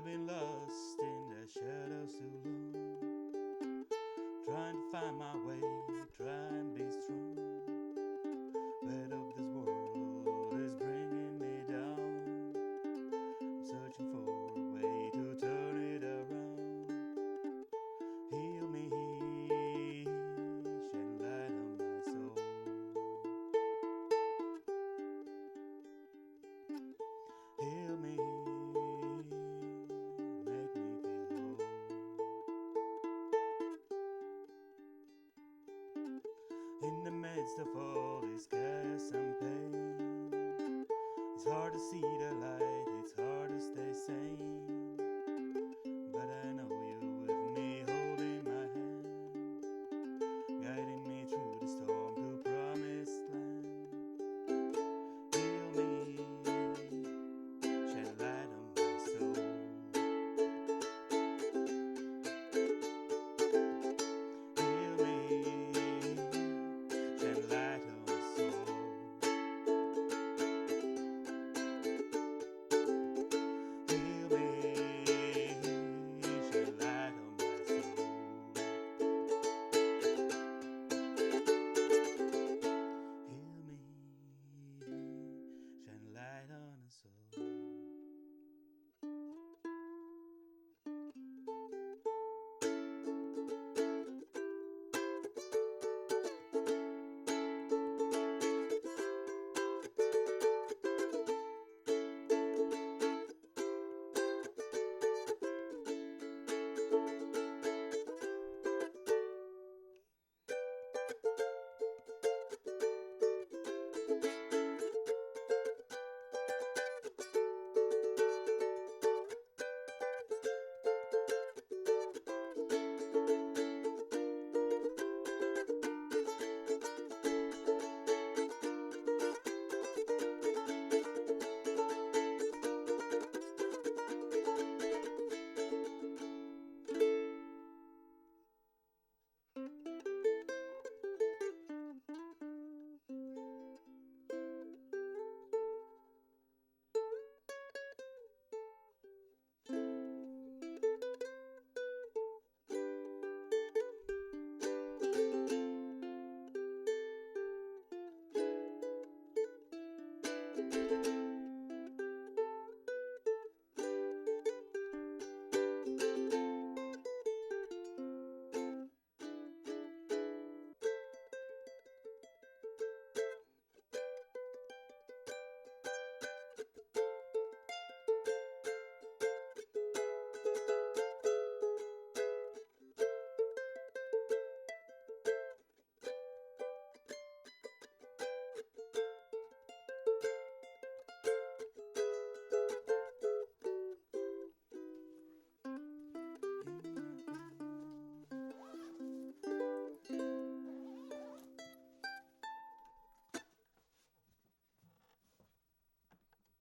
I've been lost in the shadows too long, trying to find my way, trying to be strong. Weight of this world is bringing me down. I'm searching for a way to turn it around. Heal me, shine light on my soul. Heal me, make me feel whole. In the midst of all this chaos and pain, it's hard to see the light, it's hard to stay sane. But I know you're with me, holding my hand, guiding me through the storm to promised land. Heal me, shed light on my soul. Heal me, shed light on my soul. Heal me, shed light on my soul. Heal me, shine light on a soul.